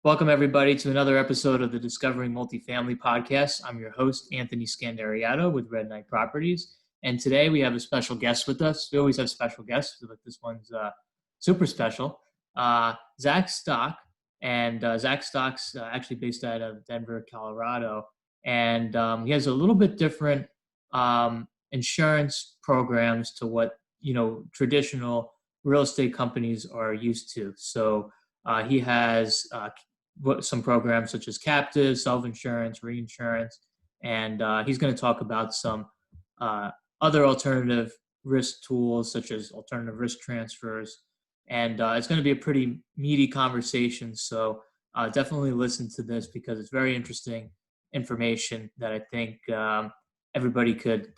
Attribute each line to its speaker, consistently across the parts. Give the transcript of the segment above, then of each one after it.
Speaker 1: Welcome, everybody, to another episode of the Discovering Multifamily podcast. I'm your host, Anthony Scandariato with Red Knight Properties. And today we have a special guest with us. We always have special guests, but this one's super special. Zach Stock. And Zach Stock's actually based out of Denver, Colorado. And he has a little bit different insurance programs to what, traditional real estate companies are used to. So he has some programs such as captive, self-insurance, reinsurance, and he's going to talk about some other alternative risk tools such as alternative risk transfers. And it's going to be a pretty meaty conversation, so definitely listen to this because it's very interesting information that I think everybody could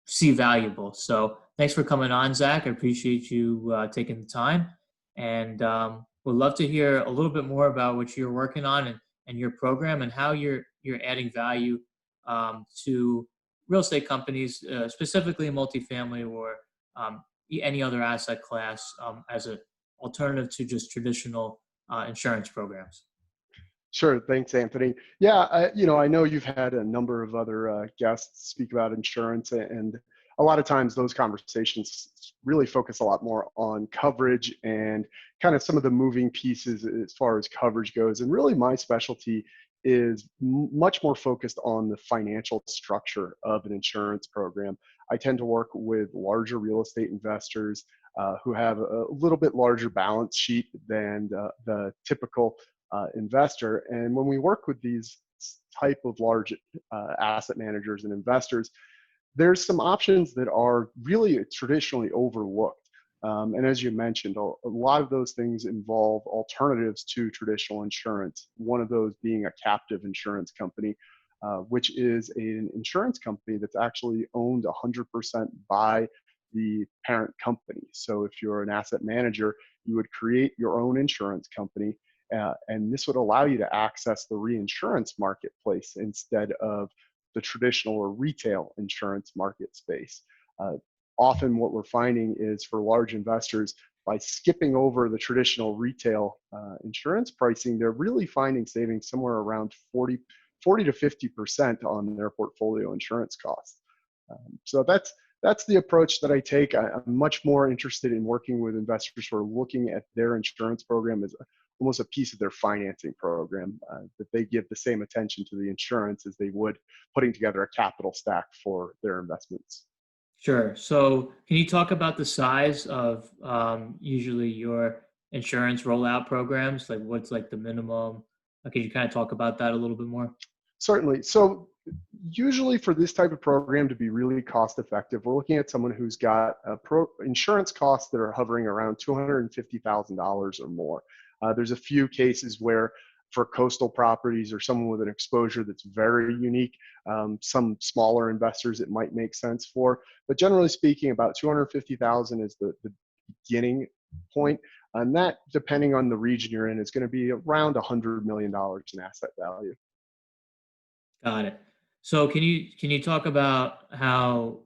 Speaker 1: see valuable. So thanks for coming on, Zach. I appreciate you taking the time. And would love to hear a little bit more about what you're working on and your program and how you're adding value to real estate companies, specifically multifamily or any other asset class as an alternative to just traditional insurance programs.
Speaker 2: Sure. Thanks, Anthony. Yeah, I know you've had a number of other guests speak about insurance, and a lot of times those conversations really focus a lot more on coverage and kind of some of the moving pieces as far as coverage goes. And really my specialty is much more focused on the financial structure of an insurance program. I tend to work with larger real estate investors who have a little bit larger balance sheet than the typical investor. And when we work with these type of large asset managers and investors, there's some options that are really traditionally overlooked. And as you mentioned, a lot of those things involve alternatives to traditional insurance. One of those being a captive insurance company, which is an insurance company that's actually owned 100% by the parent company. So if you're an asset manager, you would create your own insurance company, and this would allow you to access the reinsurance marketplace instead of the traditional or retail insurance market space. Often what we're finding is for large investors, by skipping over the traditional retail insurance pricing, they're really finding savings somewhere around 40 to 50% on their portfolio insurance costs. So that's the approach that I take. I'm much more interested in working with investors who are looking at their insurance program as almost a piece of their financing program, that they give the same attention to the insurance as they would putting together a capital stack for their investments.
Speaker 1: Sure. So can you talk about the size of usually your insurance rollout programs? Like what's like the minimum? Could you kind of talk about that a little bit more?
Speaker 2: Certainly. So usually for this type of program to be really cost effective, we're looking at someone who's got insurance costs that are hovering around $250,000 or more. There's a few cases where for coastal properties or someone with an exposure that's very unique, some smaller investors it might make sense for. But generally speaking, about $250,000 is the beginning point. And that, depending on the region you're in, is going to be around $100 million in asset value.
Speaker 1: Got it. So can you talk about how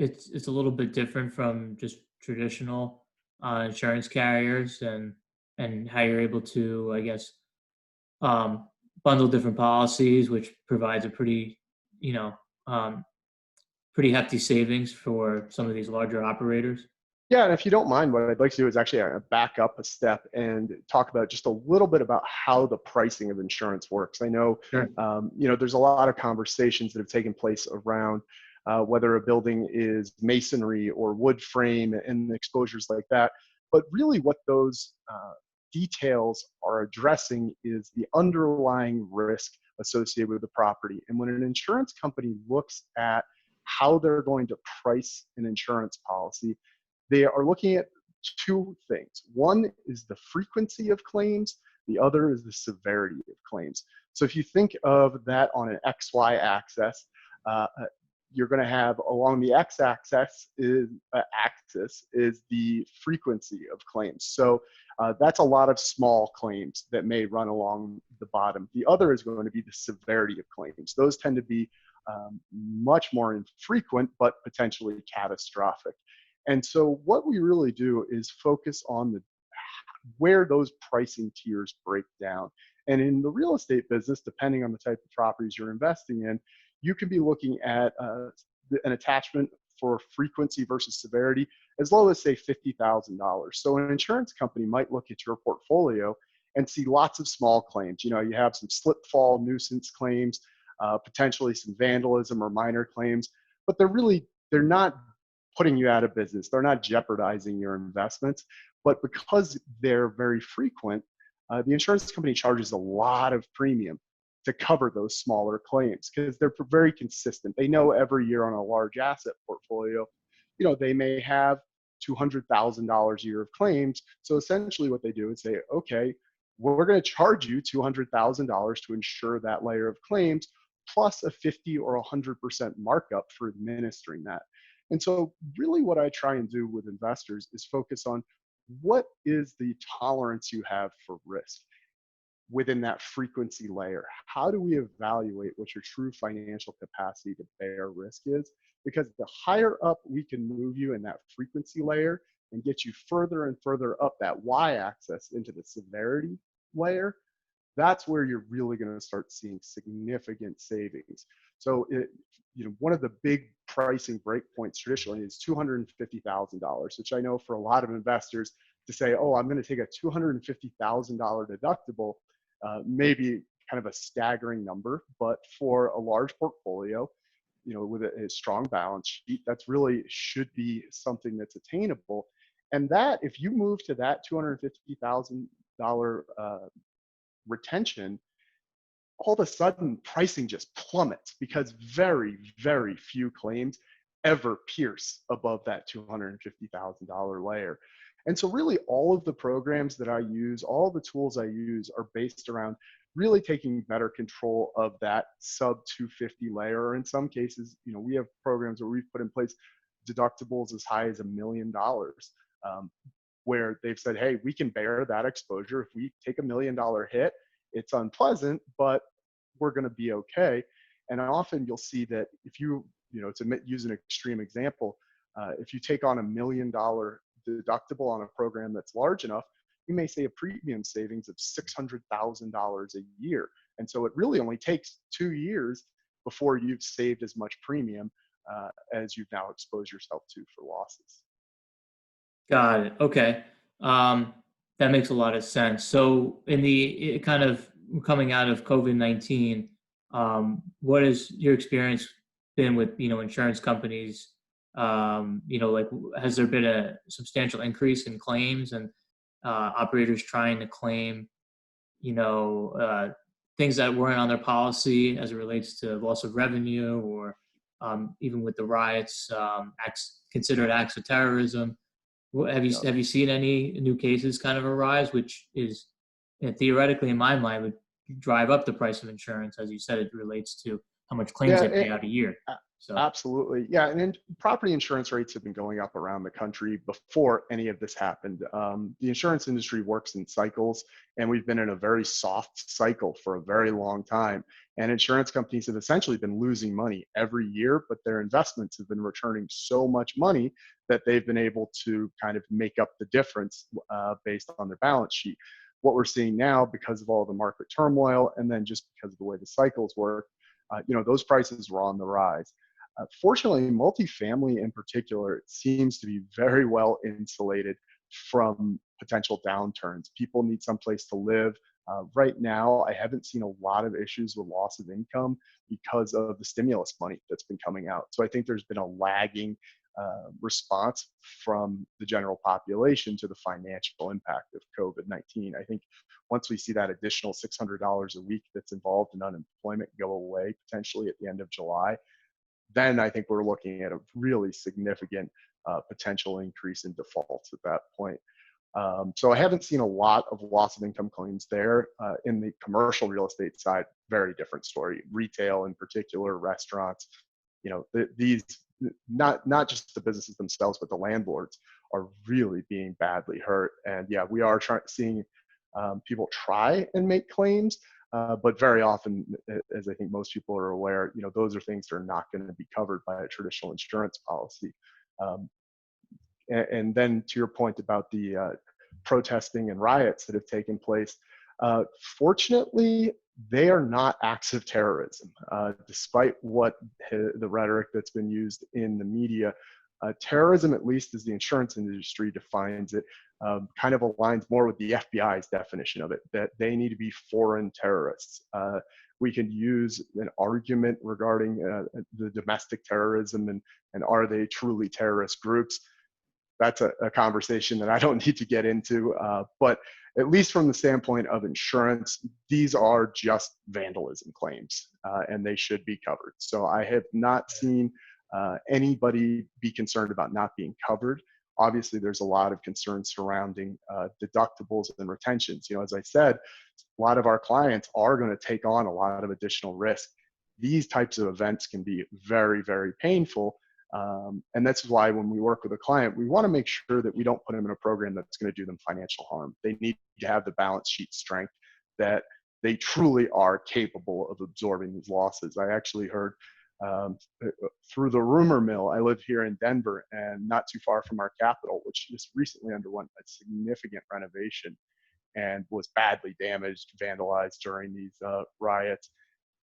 Speaker 1: it's a little bit different from just traditional insurance carriers and how you're able to, I guess, bundle different policies, which provides a pretty hefty savings for some of these larger operators?
Speaker 2: Yeah, and if you don't mind, what I'd like to do is actually back up a step and talk about just a little bit about how the pricing of insurance works. I know,
Speaker 1: Sure.
Speaker 2: There's a lot of conversations that have taken place around whether a building is masonry or wood frame and exposures like that. But really what those details are addressing is the underlying risk associated with the property. And when an insurance company looks at how they're going to price an insurance policy, they are looking at two things. One is the frequency of claims. The other is the severity of claims. So if you think of that on an XY axis, you're going to have along the x-axis is the frequency of claims. So that's a lot of small claims that may run along the bottom. The other is going to be the severity of claims. Those tend to be much more infrequent, but potentially catastrophic. And so what we really do is focus on where those pricing tiers break down. And in the real estate business, depending on the type of properties you're investing in, you can be looking at an attachment for frequency versus severity as low as, say, $50,000. So an insurance company might look at your portfolio and see lots of small claims. You have some slip fall nuisance claims, potentially some vandalism or minor claims, but they're not putting you out of business. They're not jeopardizing your investments. But because they're very frequent, the insurance company charges a lot of premium to cover those smaller claims because they're very consistent. They know every year on a large asset portfolio, they may have $200,000 a year of claims. So essentially what they do is say, okay, we're going to charge you $200,000 to insure that layer of claims, plus a 50 or 100% markup for administering that. And so really what I try and do with investors is focus on what is the tolerance you have for risk within that frequency layer. How do we evaluate what your true financial capacity to bear risk is? Because the higher up we can move you in that frequency layer and get you further and further up that y-axis into the severity layer, that's where you're really going to start seeing significant savings. So one of the big pricing breakpoints traditionally is $250,000, which I know for a lot of investors to say, oh, I'm going to take a $250,000 deductible, maybe kind of a staggering number, but for a large portfolio, with a strong balance sheet, that's really should be something that's attainable. And that, if you move to that $250,000 retention, all of a sudden pricing just plummets because very, very few claims ever pierce above that $250,000 layer. And so really all of the programs that I use, all the tools I use are based around really taking better control of that sub 250 layer. Or in some cases, we have programs where we've put in place deductibles as high as $1 million, where they've said, hey, we can bear that exposure. If we take $1 million hit, it's unpleasant, but we're going to be okay. And often you'll see that if to use an extreme example, if you take on $1 million deductible on a program that's large enough, you may see a premium savings of $600,000 a year. And so it really only takes 2 years before you've saved as much premium as you've now exposed yourself to for losses.
Speaker 1: Got it. Okay. That makes a lot of sense. So in the kind of coming out of COVID-19, what has your experience been with, insurance companies? Has there been a substantial increase in claims and operators trying to claim, things that weren't on their policy as it relates to loss of revenue or even with the riots, considered acts of terrorism? Have you seen any new cases kind of arise, which is theoretically in my mind would drive up the price of insurance, as you said, it relates to how much claims they pay out a year. So
Speaker 2: absolutely, yeah. And property insurance rates have been going up around the country before any of this happened. The insurance industry works in cycles, and we've been in a very soft cycle for a very long time. And insurance companies have essentially been losing money every year, but their investments have been returning so much money that they've been able to kind of make up the difference based on their balance sheet. What we're seeing now, because of all the market turmoil, and then just because of the way the cycles work, those prices were on the rise. Fortunately, multifamily in particular seems to be very well insulated from potential downturns. People need someplace to live. Right now, I haven't seen a lot of issues with loss of income because of the stimulus money that's been coming out. So I think there's been a lagging response from the general population to the financial impact of COVID-19. I think once we see that additional $600 a week that's involved in unemployment go away potentially at the end of July, then I think we're looking at a really significant potential increase in defaults at that point. So I haven't seen a lot of loss of income claims there. In the commercial real estate side, very different story. Retail in particular, restaurants, these not just the businesses themselves, but the landlords are really being badly hurt. And yeah, we are seeing people try and make claims, but very often, as I think most people are aware, those are things that are not going to be covered by a traditional insurance policy. And then to your point about the protesting and riots that have taken place. Fortunately, they are not acts of terrorism, despite what the rhetoric that's been used in the media. Terrorism, at least as the insurance industry defines it, kind of aligns more with the FBI's definition of it, that they need to be foreign terrorists. We can use an argument regarding the domestic terrorism and are they truly terrorist groups. That's a conversation that I don't need to get into, but at least from the standpoint of insurance, these are just vandalism claims, and they should be covered. So I have not seen anybody be concerned about not being covered. Obviously, there's a lot of concern surrounding deductibles and retentions. As I said, a lot of our clients are going to take on a lot of additional risk. These types of events can be very, very painful. And that's why when we work with a client, we want to make sure that we don't put them in a program that's going to do them financial harm. They need to have the balance sheet strength that they truly are capable of absorbing these losses. I actually heard through the rumor mill, I live here in Denver and not too far from our capital, which just recently underwent a significant renovation and was badly damaged, vandalized during these riots.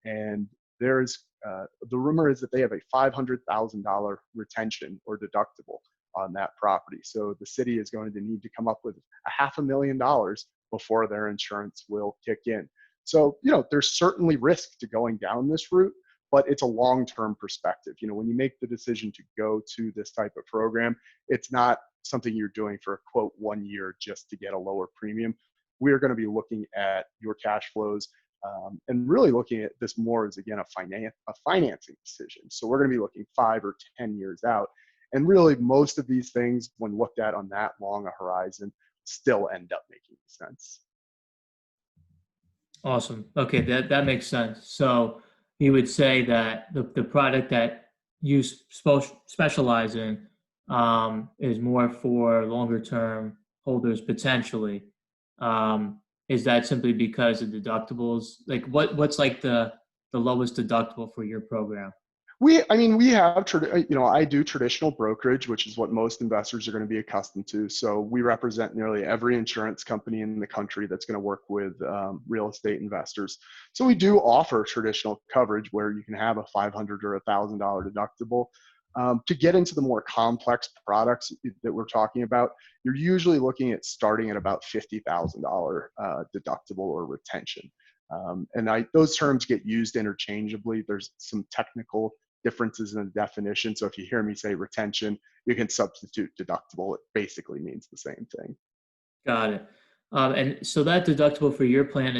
Speaker 2: And there's the rumor is that they have a $500,000 retention or deductible on that property. So the city is going to need to come up with $500,000 before their insurance will kick in. So, there's certainly risk to going down this route, but it's a long-term perspective. When you make the decision to go to this type of program, it's not something you're doing for a quote 1 year just to get a lower premium. We're going to be looking at your cash flows and really looking at this more as, again, a financing decision. So we're going to be looking 5 or 10 years out. And really, most of these things, when looked at on that long a horizon, still end up making sense.
Speaker 1: Awesome. Okay, that makes sense. So you would say that the product that you specialize in is more for longer term holders potentially. Is that simply because of deductibles? Like what's like the lowest deductible for your program?
Speaker 2: We have, I do traditional brokerage, which is what most investors are going to be accustomed to. So we represent nearly every insurance company in the country that's going to work with real estate investors. So we do offer traditional coverage where you can have a $500 or $1,000 deductible. To get into the more complex products that we're talking about, you're usually looking at starting at about $50,000 deductible or retention. And those terms get used interchangeably. There's some technical differences in the definition. So if you hear me say retention, you can substitute deductible. It basically means the same thing.
Speaker 1: Got it. And so that deductible for your plan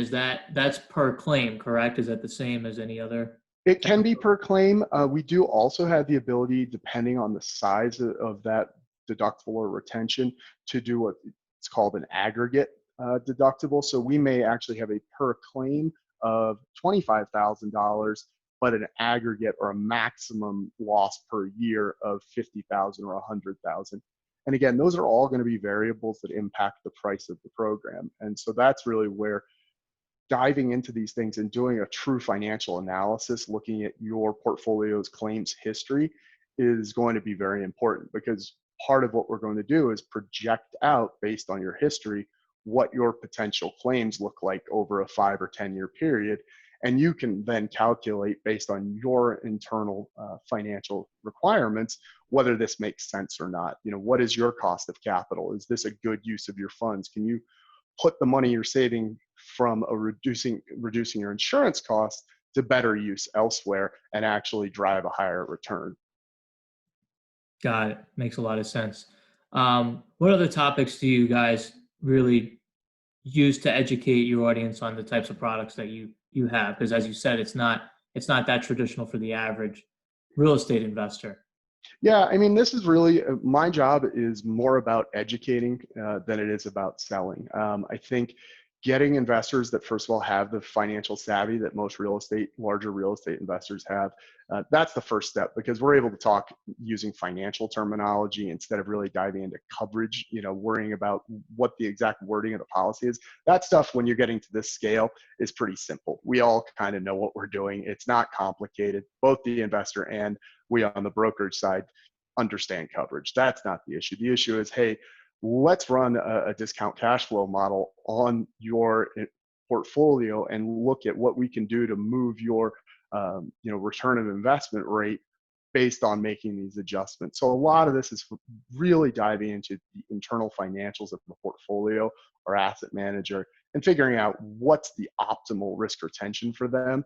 Speaker 1: that's per claim, correct? Is that the same as any other?
Speaker 2: It can be per claim. We do also have the ability, depending on the size of that deductible or retention, to do what it's called an aggregate deductible. So we may actually have a per claim of $25,000, but an aggregate or a maximum loss per year of $50,000 or $100,000. And again, those are all going to be variables that impact the price of the program. And so that's really where diving into these things and doing a true financial analysis, looking at your portfolio's claims history, is going to be very important, because part of what we're going to do is project out, based on your history, what your potential claims look like over a 5 or 10 year period. And you can then calculate, based on your internal financial requirements, whether this makes sense or not. What is your cost of capital? Is this a good use of your funds? Can you put the money you're saving from reducing your insurance costs to better use elsewhere and actually drive a higher return?
Speaker 1: Got it. Makes a lot of sense. What other topics do you guys really use to educate your audience on the types of products that you have? Because as you said, it's not that traditional for the average real estate investor.
Speaker 2: Yeah, this is really, my job is more about educating than it is about selling. I think getting investors that, first of all, have the financial savvy that most larger real estate investors have, that's the first step, because we're able to talk using financial terminology instead of really diving into coverage, worrying about what the exact wording of the policy is. That stuff, when you're getting to this scale, is pretty simple. We all kind of know what we're doing. It's not complicated. Both the investor and we on the brokerage side understand coverage. That's not the issue. The issue is, hey, let's run a discount cash flow model on your portfolio and look at what we can do to move your return of investment rate based on making these adjustments. So a lot of this is really diving into the internal financials of the portfolio or asset manager and figuring out what's the optimal risk retention for them.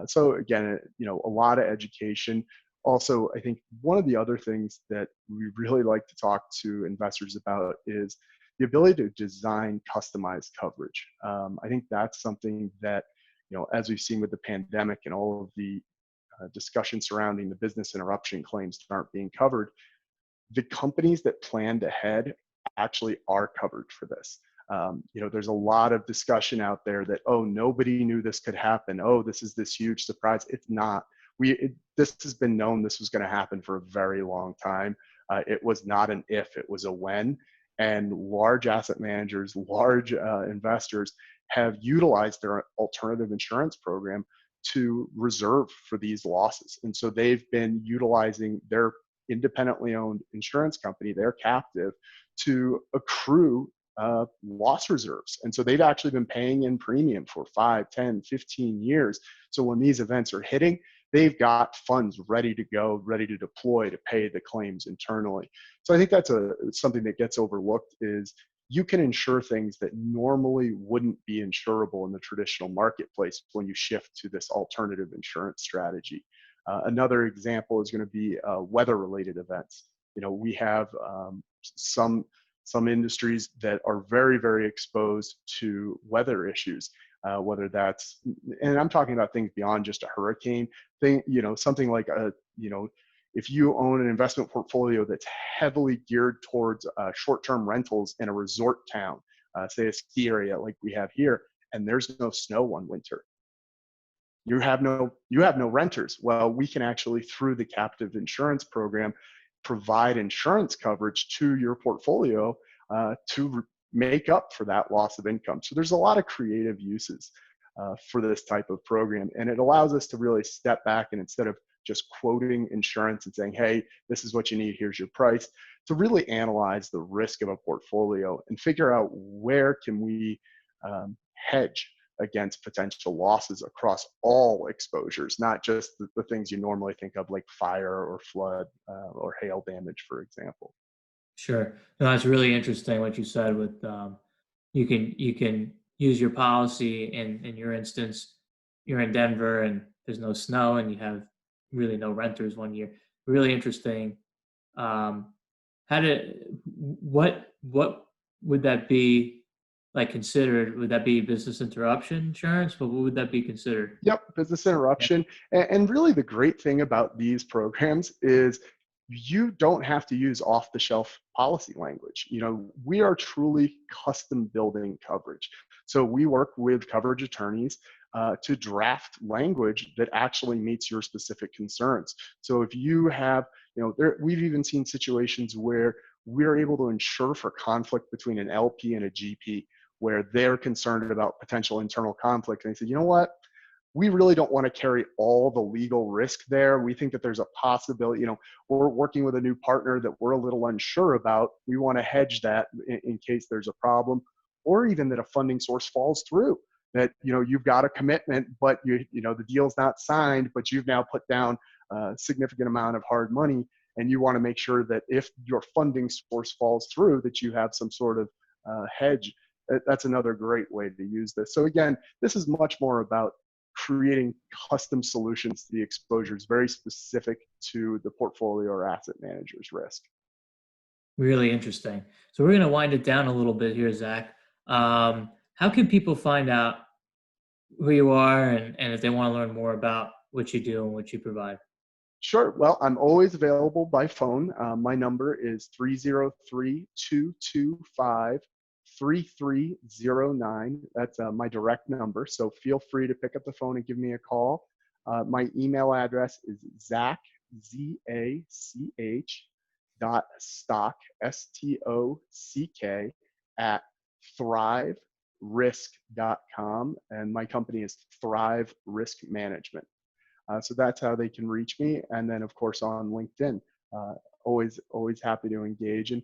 Speaker 2: So again, a lot of education. Also, I think one of the other things that we really like to talk to investors about is the ability to design customized coverage. I think that's something that, as we've seen with the pandemic and all of the discussion surrounding the business interruption claims that aren't being covered, the companies that planned ahead actually are covered for this. There's a lot of discussion out there that, oh, nobody knew this could happen. Oh, this is this huge surprise. It's not. This has been known this was going to happen for a very long time. It was not an if, it was a when. And large asset managers, large investors have utilized their alternative insurance program to reserve for these losses. And so they've been utilizing their independently owned insurance company, their captive, to accrue loss reserves. And so they've actually been paying in premium for 5, 10, 15 years. So when these events are hitting, they've got funds ready to go, ready to deploy to pay the claims internally. So I think that's something that gets overlooked is you can insure things that normally wouldn't be insurable in the traditional marketplace when you shift to this alternative insurance strategy. Another example is going to be weather-related events. We have some industries that are very, very exposed to weather issues, whether that's, and I'm talking about things beyond just a hurricane thing, something like if you own an investment portfolio that's heavily geared towards short-term rentals in a resort town, say a ski area like we have here, and there's no snow one winter, you have no renters. Well, we can actually, through the captive insurance program, provide insurance coverage to your portfolio to make up for that loss of income. So there's a lot of creative uses for this type of program, and it allows us to really step back and, instead of just quoting insurance and saying, hey, this is what you need, here's your price, to really analyze the risk of a portfolio and figure out where can we hedge against potential losses across all exposures, not just the things you normally think of like fire or flood or hail damage, for example.
Speaker 1: Sure. No, that's really interesting what you said with you can use your policy in your instance, you're in Denver and there's no snow and you have really no renters one year. Really interesting. How did what would that be like considered? Would that be business interruption insurance? What would that be considered?
Speaker 2: Yep, business interruption. And really the great thing about these programs is you don't have to use off-the-shelf policy language. We are truly custom building coverage. So we work with coverage attorneys to draft language that actually meets your specific concerns. So if you have, we've even seen situations where we're able to insure for conflict between an LP and a GP, where they're concerned about potential internal conflict. And they said, you know what? We really don't want to carry all the legal risk there. We think that there's a possibility, we're working with a new partner that we're a little unsure about. We want to hedge that in case there's a problem, or even that a funding source falls through, that, you've got a commitment, but the deal's not signed, but you've now put down a significant amount of hard money. And you want to make sure that if your funding source falls through, that you have some sort of hedge. That's another great way to use this. So again, this is much more about creating custom solutions to the exposures very specific to the portfolio or asset manager's risk.
Speaker 1: Really interesting. So we're going to wind it down a little bit here, Zach. How can people find out who you are and if they want to learn more about what you do and what you provide?
Speaker 2: Sure. Well, I'm always available by phone. My number is 303-225-3309. That's my direct number. So feel free to pick up the phone and give me a call. My email address is Zach, Z-A-C-H, .stock, S-T-O-C-K, at thriverisk.com. And my company is Thrive Risk Management. So that's how they can reach me. And then, of course, on LinkedIn, always happy to engage. And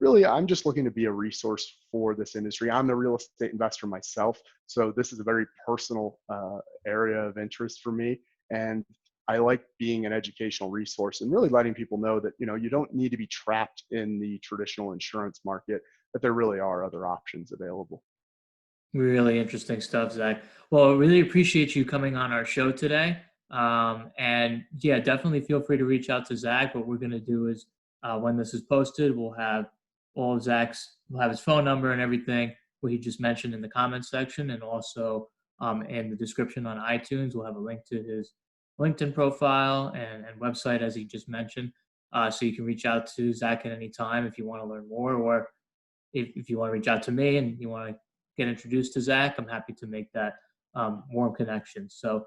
Speaker 2: really, I'm just looking to be a resource for this industry. I'm a real estate investor myself, so this is a very personal area of interest for me. And I like being an educational resource and really letting people know that, you don't need to be trapped in the traditional insurance market, that there really are other options available.
Speaker 1: Really interesting stuff, Zach. Well, I really appreciate you coming on our show today. And yeah, definitely feel free to reach out to Zach. What we're going to do is when this is posted, we'll have his phone number and everything, what he just mentioned in the comments section. And also in the description on iTunes, we'll have a link to his LinkedIn profile and website, as he just mentioned. So you can reach out to Zach at any time if you want to learn more, or if you want to reach out to me and you want to get introduced to Zach, I'm happy to make that warm connection. So,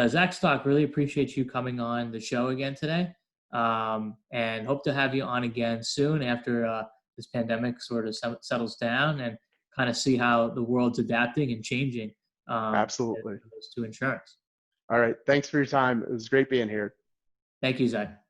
Speaker 1: Zach Stock, really appreciate you coming on the show again today, and hope to have you on again soon after this pandemic sort of settles down and kind of see how the world's adapting and changing
Speaker 2: Absolutely.
Speaker 1: to insurance.
Speaker 2: All right. Thanks for your time. It was great being here.
Speaker 1: Thank you, Zach.